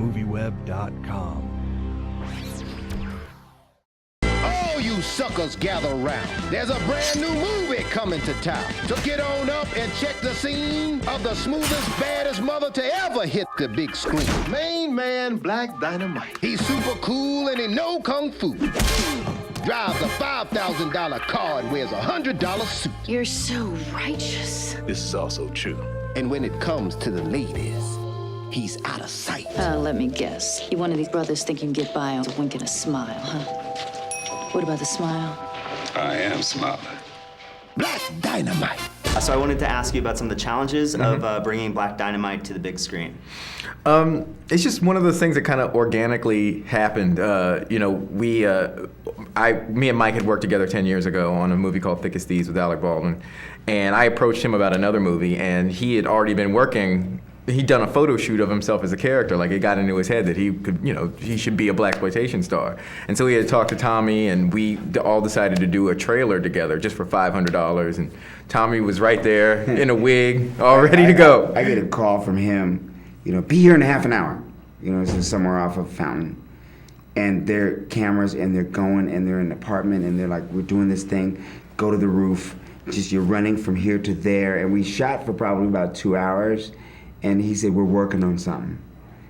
MovieWeb.com. All you suckers gather round. There's a brand new movie coming to town. So get on up and check the scene of the smoothest, baddest mother to ever hit the big screen. Main man, Black Dynamite. He's super cool and he know kung fu. Drives a $5,000 car and wears a $100 suit. You're so righteous. This is also true. And when it comes to the ladies, he's out of sight. Let me guess. You one of these brothers think you can get by on a wink and a smile, huh? What about the smile? I am smiling. Black Dynamite. So I wanted to ask you about some of the challenges of bringing Black Dynamite to the big screen. It's just one of those things that kind of organically happened. Me and Mike had worked together 10 years ago on a movie called Thick as Thieves with Alec Baldwin, and I approached him about another movie, and he had already been working. He'd done a photo shoot of himself as a character. Like, it got into his head that he could, he should be a blaxploitation star. And so he had talked to Tommy, and we all decided to do a trailer together just for $500. And Tommy was right there in a wig, all ready to go. I get a call from him, be here in half an hour. This is somewhere off of Fountain. And their cameras, and they're going, and they're in an apartment, and they're like, we're doing this thing, go to the roof. Just, you're running from here to there. And we shot for probably about 2 hours. And he said, we're working on something.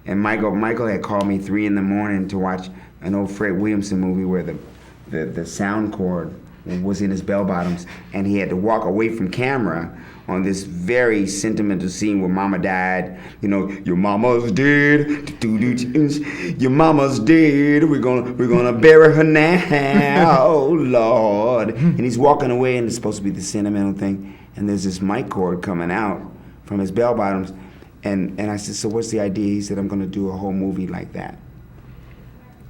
And Michael had called me 3 a.m. to watch an old Fred Williamson movie where the sound cord was in his bell bottoms, and he had to walk away from camera on this very sentimental scene where Mama died. Your mama's dead. Your mama's dead. We're gonna bury her now. Oh Lord. And he's walking away, and it's supposed to be the sentimental thing. And there's this mic cord coming out from his bell bottoms. And I said, so what's the idea? He said, I'm going to do a whole movie like that.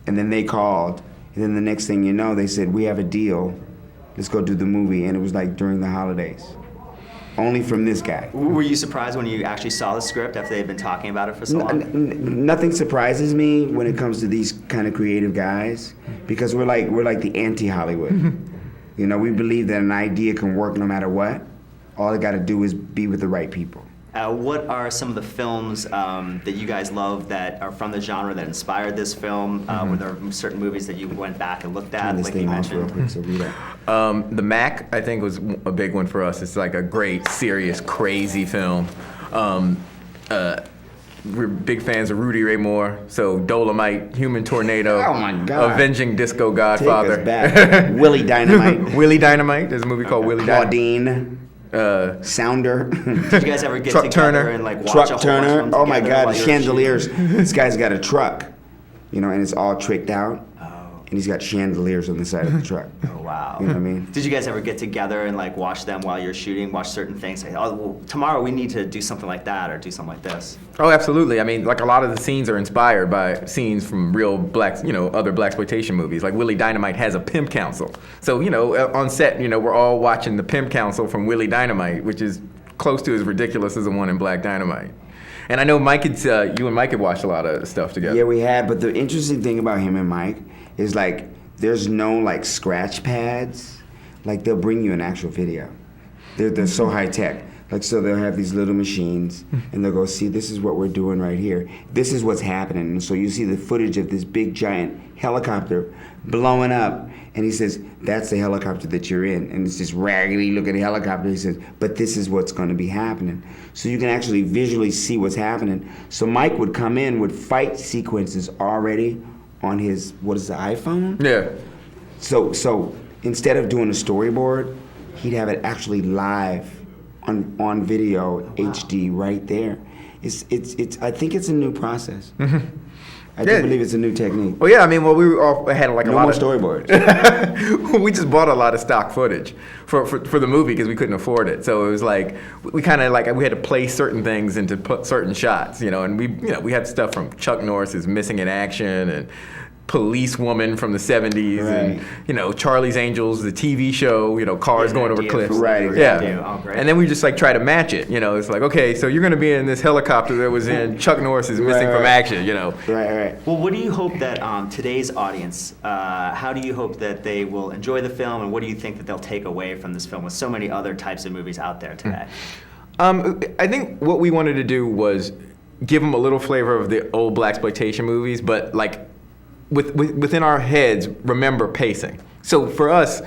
And then they called. And then the next thing you know, they said, we have a deal. Let's go do the movie. And it was like during the holidays. Only from this guy. Were you surprised when you actually saw the script after they had been talking about it for so long? Nothing surprises me when it comes to these kind of creative guys, because we're like the anti-Hollywood. We believe that an idea can work no matter what. All it got to do is be with the right people. What are some of the films that you guys love that are from the genre that inspired this film? Were there certain movies that you went back and looked at, like you mentioned? Real quick, so read it. The Mac, I think, was a big one for us. It's like a great, serious, crazy film. We're big fans of Rudy Ray Moore, so Dolomite, Human Tornado, oh my God. Avenging Disco Godfather. Take us back. Willie Dynamite. Willie Dynamite. There's a movie called Willie Dynamite. Claudine. Sounder. Did you guys ever get Truck together Turner. and like watch Truck a whole Turner. bunch of them Oh my together God, while you were chandeliers. shooting? This guy's got a truck, and it's all tricked out. And he's got chandeliers on the side of the truck. Oh, wow. You know what I mean? Did you guys ever get together and like watch them while you're shooting, watch certain things, say, oh, well, tomorrow we need to do something like that or do something like this? Oh, absolutely. I mean, like, a lot of the scenes are inspired by scenes from real other blaxploitation movies. Like Willie Dynamite has a pimp council. So, on set, we're all watching the pimp council from Willie Dynamite, which is close to as ridiculous as the one in Black Dynamite. And I know you and Mike had watched a lot of stuff together. Yeah, we had, but the interesting thing about him and Mike is like, there's no like scratch pads. Like, they'll bring you an actual video. They're so high tech. Like, so they'll have these little machines, and they'll go, see, this is what we're doing right here. This is what's happening. And so you see the footage of this big giant helicopter blowing up, and he says, that's the helicopter that you're in. And it's this raggedy looking helicopter. He says, but this is what's going to be happening. So you can actually visually see what's happening. So Mike would come in with fight sequences already on his, what is the iPhone? Yeah. So instead of doing a storyboard, he'd have it actually live on video, HD right there. It's I think it's a new process. I do believe it's a new technique. Well, yeah, I mean, we all had like a no lot more of storyboards. We just bought a lot of stock footage for the movie because we couldn't afford it. So it was like we kind of we had to place certain things into certain shots, and we had stuff from Chuck Norris's Missing in Action and Policewoman from the 70s, right. And Charlie's Angels, the TV show, cars going over cliffs. Right, yeah. Oh, great. And then we just try to match it. It's like, okay, so you're going to be in this helicopter that was in Chuck Norris's Missing from Action. Right. Well, what do you hope that today's audience, how do you hope that they will enjoy the film, and what do you think that they'll take away from this film with so many other types of movies out there today? I think what we wanted to do was give them a little flavor of the old blaxploitation movies, but like within our heads, remember pacing. So for us,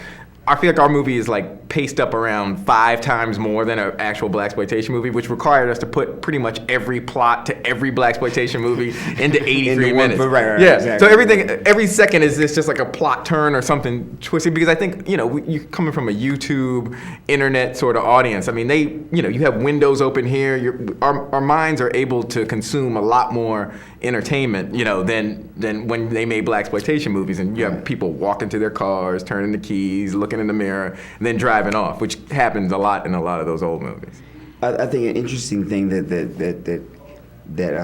I feel like our movie is like paced up around 5 times more than an actual blaxploitation movie, which required us to put pretty much every plot to every blaxploitation movie into 83 minutes. Right, yeah. Exactly. So every second is just like a plot turn or something twisted, because I think, you know, you coming from a YouTube, internet sort of audience. I mean, you have windows open here. Our minds are able to consume a lot more entertainment, you know, than when they made blaxploitation movies, and you have people walking to their cars, turning the keys, looking in the mirror, and then driving off, which happens a lot in a lot of those old movies. I think an interesting thing that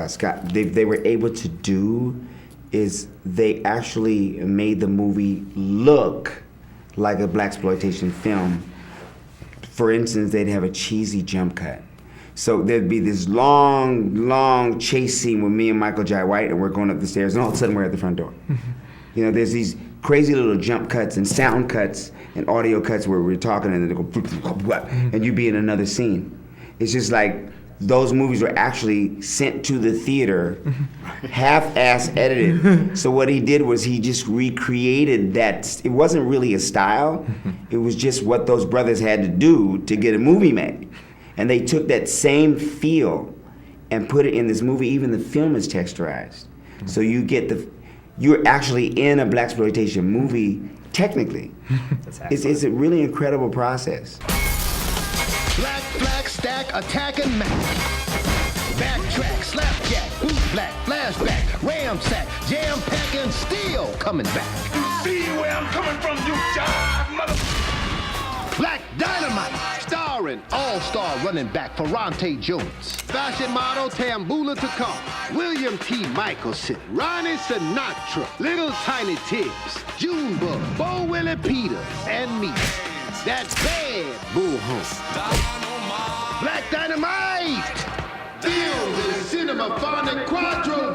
Scott they were able to do is they actually made the movie look like a blaxploitation film. For instance, they'd have a cheesy jump cut. So there'd be this long chase scene with me and Michael Jai White, and we're going up the stairs, and all of a sudden we're at the front door. You know, there's these crazy little jump cuts and sound cuts and audio cuts where we're talking and then they go, and you be in another scene. It's just like those movies were actually sent to the theater, half-ass edited. So what he did was he just recreated that. It wasn't really a style. It was just what those brothers had to do to get a movie made. And they took that same feel and put it in this movie. Even the film is texturized. So you're actually in a blaxploitation movie technically. It's a really incredible process. Black, black, stack, attack and mack. Backtrack, slapjack, blue, black, flashback, ramsack, jam pack and steel coming back. You see where I'm coming from, you jive mother... Black Dynamite, starring all-star running back Ferrante Jones, fashion model Tambula Takar, William T. Michelson, Ronnie Sinatra, Little Tiny Tibbs, Junebug, Bo Willie Peters, and me. That bad bullhorn. Black Dynamite! Filmed in Cinemaphonic Quadro